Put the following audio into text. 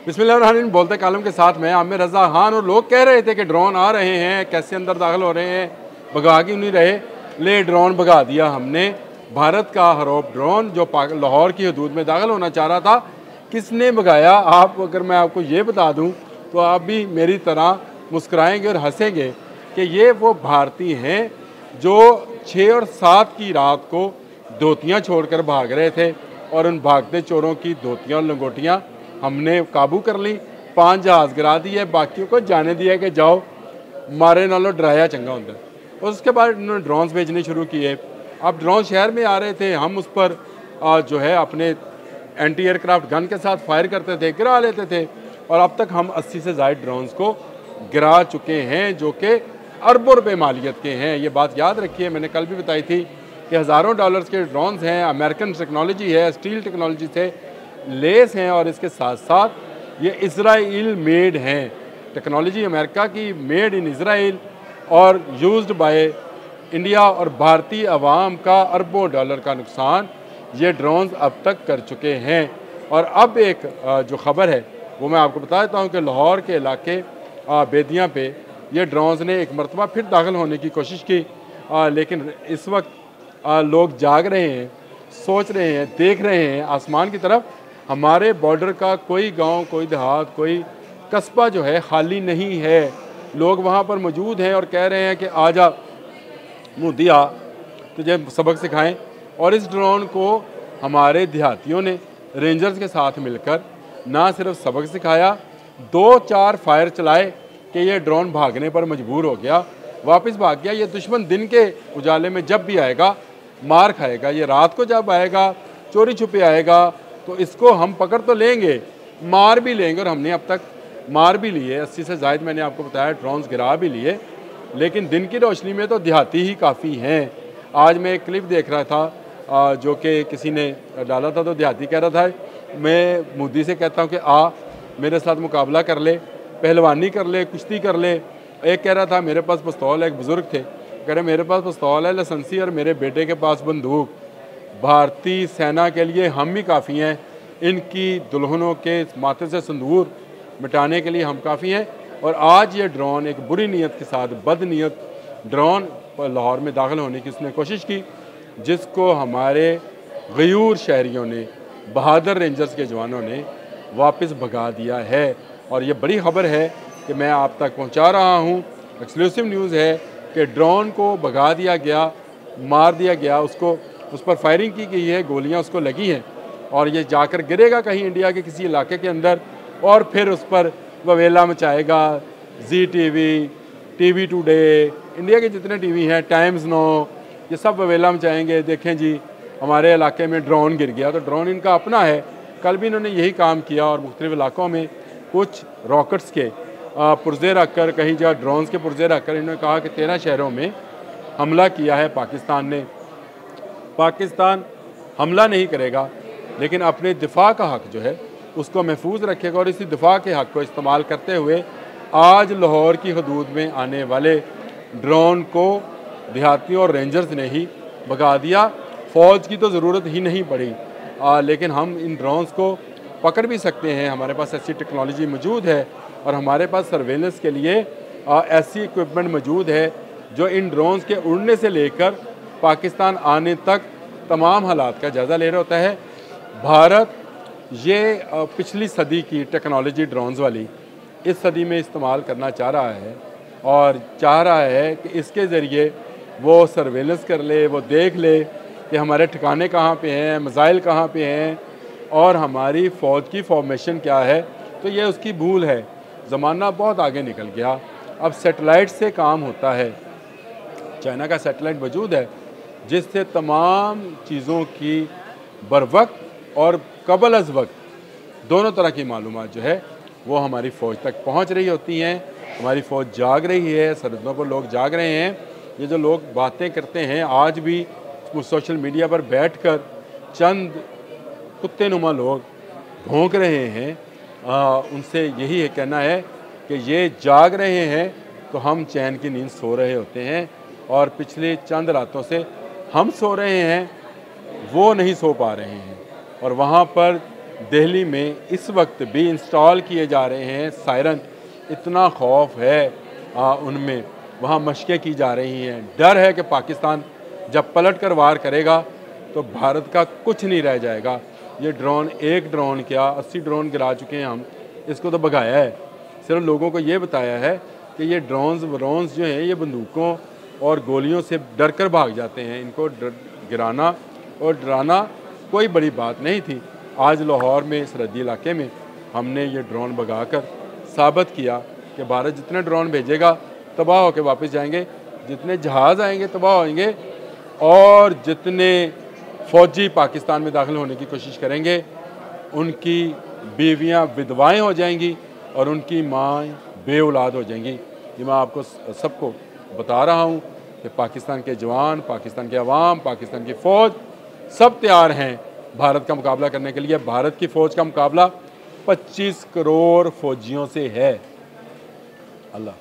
बिस्मिल्लाहिर्रहमानिर्रहीम। बोलते कालम के साथ मैं आमिर रज़ा खान। और लोग कह रहे थे कि ड्रोन आ रहे हैं, कैसे अंदर दाखिल हो रहे हैं, भगा क्यों नहीं रहे। ले ड्रोन भगा दिया हमने। भारत का हरौब ड्रोन जो लाहौर की हदूद में दाखिल होना चाह रहा था, किसने भगाया? आप अगर मैं आपको ये बता दूं तो आप भी मेरी तरह मुस्कुराएंगे और हंसेंगे कि ये वो भारतीय हैं जो 6 और 7 की रात को धोतियाँ छोड़कर भाग रहे थे, और उन भागते चोरों की धोतियाँ और लंगोटियाँ हमने काबू कर ली। 5 जहाज़ गिरा दिए, बाकियों को जाने दिया कि जाओ, मारे नालों डराया चंगा होता है। और उसके बाद उन्होंने ड्रोन्स भेजने शुरू किए। अब ड्रोन शहर में आ रहे थे, हम उस पर जो है अपने एंटी एयरक्राफ्ट गन के साथ फायर करते थे, गिरा लेते थे। और अब तक हम 80 से ज़ायद ड्रोन्स को गिरा चुके हैं, जो कि अरबों रुपये मालियत के हैं। ये बात याद रखिए, मैंने कल भी बताई थी कि हज़ारों डॉलर्स के ड्रोन्स हैं, अमेरिकन टेक्नोलॉजी है, स्टील टेक्नोलॉजी से लेस हैं, और इसके साथ साथ ये इज़राइल मेड हैं। टेक्नोलॉजी अमेरिका की, मेड इन इज़राइल और यूज्ड बाय इंडिया। और भारतीय अवाम का अरबों डॉलर का नुकसान ये ड्रोन्स अब तक कर चुके हैं। और अब एक जो ख़बर है वो मैं आपको बता देता हूँ कि लाहौर के इलाके बेदियाँ पे ये ड्रोन्स ने एक मरतबा फिर दाखिल होने की कोशिश की, लेकिन इस वक्त लोग जाग रहे हैं, सोच रहे हैं, देख रहे हैं आसमान की तरफ। हमारे बॉर्डर का कोई गांव, कोई देहात, कोई कस्बा जो है खाली नहीं है। लोग वहां पर मौजूद हैं और कह रहे हैं कि आजा मोदी आ, तुझे सबक सिखाएं। और इस ड्रोन को हमारे देहातियों ने रेंजर्स के साथ मिलकर ना सिर्फ सबक सिखाया, 2-4 फायर चलाए कि ये ड्रोन भागने पर मजबूर हो गया, वापस भाग गया। ये दुश्मन दिन के उजाले में जब भी आएगा मार खाएगा, ये रात को जब आएगा, चोरी छुपे आएगा, तो इसको हम पकड़ तो लेंगे, मार भी लेंगे। और हमने अब तक मार भी लिए, 80 से ज़ायद मैंने आपको बताया ड्रोन्स गिरा भी लिए। लेकिन दिन की रोशनी में तो देहाती ही काफ़ी हैं। आज मैं एक क्लिप देख रहा था जो कि किसी ने डाला था, तो देहाती कह रहा था मैं मोदी से कहता हूँ कि आ मेरे साथ मुकाबला कर ले, पहलवानी कर ले, कुश्ती कर ले। एक कह रहा था मेरे पास पिस्तौल है, एक बुज़ुर्ग थे, कह रहे मेरे पास पिस्तौल है, लाइसेंसी, और मेरे बेटे के पास बंदूक। भारतीय सेना के लिए हम ही काफ़ी हैं, इनकी दुल्हनों के माथे से सिंदूर मिटाने के लिए हम काफ़ी हैं। और आज ये ड्रोन एक बुरी नीयत के साथ, बदनीयत ड्रोन लाहौर में दाखिल होने की उसने कोशिश की, जिसको हमारे गयूर शहरियों ने, बहादुर रेंजर्स के जवानों ने वापस भगा दिया है। और ये बड़ी खबर है कि मैं आप तक पहुंचा रहा हूं, एक्सक्लूसिव न्यूज़ है कि ड्रोन को भगा दिया गया, मार दिया गया, उसको उस पर फायरिंग की गई है, गोलियां उसको लगी हैं, और ये जाकर गिरेगा कहीं इंडिया के किसी इलाके के अंदर, और फिर उस पर ववेला मचाएगा। ZTV, TV टुडे, इंडिया के जितने टीवी हैं, टाइम्स नो, ये सब ववेला मचाएंगे, देखें जी हमारे इलाके में ड्रोन गिर गया। तो ड्रोन इनका अपना है, कल भी इन्होंने यही काम किया, और मुख्तलिफ इलाकों में कुछ रॉकेट्स के पुर्जे रखकर, कहीं जगह ड्रोन्स के पुर्जे रखकर इन्होंने कहा कि 13 शहरों में हमला किया है पाकिस्तान ने। पाकिस्तान हमला नहीं करेगा, लेकिन अपने दिफा का हक़ जो है उसको महफूज रखेगा। और इसी दिफा के हक़ को इस्तेमाल करते हुए आज लाहौर की हदूद में आने वाले ड्रोन को देहातियों और रेंजर्स ने ही भगा दिया। फ़ौज की तो ज़रूरत ही नहीं पड़ी, लेकिन हम इन ड्रोन्स को पकड़ भी सकते हैं। हमारे पास ऐसी टेक्नोलॉजी मौजूद है, और हमारे पास सर्वेलेंस के लिए ऐसी इक्विपमेंट मौजूद है जो इन ड्रोन्स के उड़ने से लेकर पाकिस्तान आने तक तमाम हालात का जायज़ा ले रहा होता है। भारत ये पिछली सदी की टेक्नोलॉजी ड्रोन्स वाली इस सदी में इस्तेमाल करना चाह रहा है, और चाह रहा है कि इसके ज़रिए वो सर्वेलेंस कर ले, वो देख ले कि हमारे ठिकाने कहाँ पे हैं, मिसाइल कहाँ पे हैं, और हमारी फ़ौज की फॉर्मेशन क्या है। तो ये उसकी भूल है। ज़माना बहुत आगे निकल गया, अब सेटेलाइट से काम होता है। चाइना का सेटेलाइट मौजूद है जिससे तमाम चीज़ों की बरवक्त और कबल अज़ वक्त दोनों तरह की मालूमात जो है वो हमारी फ़ौज तक पहुंच रही होती हैं। हमारी फ़ौज जाग रही है, सरहदों पर लोग जाग रहे हैं। ये जो लोग बातें करते हैं, आज भी सोशल मीडिया पर बैठकर चंद कुत्ते नुमा लोग भौंक रहे हैं, उनसे यही है कहना है कि ये जाग रहे हैं तो हम चैन की नींद सो रहे होते हैं, और पिछले चंद रातों से हम सो रहे हैं, वो नहीं सो पा रहे हैं। और वहाँ पर दिल्ली में इस वक्त भी इंस्टॉल किए जा रहे हैं सायरन। इतना खौफ है उनमें, वहाँ मशक़ें की जा रही हैं। डर है कि पाकिस्तान जब पलट कर वार करेगा तो भारत का कुछ नहीं रह जाएगा। ये ड्रोन, एक ड्रोन क्या 80 ड्रोन गिरा चुके हैं हम, इसको तो भगाया है। सिर्फ लोगों को ये बताया है कि ये ड्रोन्स जो हैं ये बंदूकों और गोलियों से डर कर भाग जाते हैं। इनको गिराना और डराना कोई बड़ी बात नहीं थी। आज लाहौर में सरहदी इलाके में हमने ये ड्रोन भगाकर साबित किया कि भारत जितने ड्रोन भेजेगा तबाह होकर वापस जाएंगे, जितने जहाज़ आएंगे तबाह होंगे, और जितने फ़ौजी पाकिस्तान में दाखिल होने की कोशिश करेंगे उनकी बीवियां विधवाएं हो जाएंगी और उनकी माँ बे औलाद हो जाएंगी। ये मैं आपको सबको बता रहा हूँ कि पाकिस्तान के जवान, पाकिस्तान के अवाम, पाकिस्तान की फ़ौज सब तैयार हैं भारत का मुकाबला करने के लिए। भारत की फ़ौज का मुकाबला 25 करोड़ फ़ौजियों से है। अल्लाह।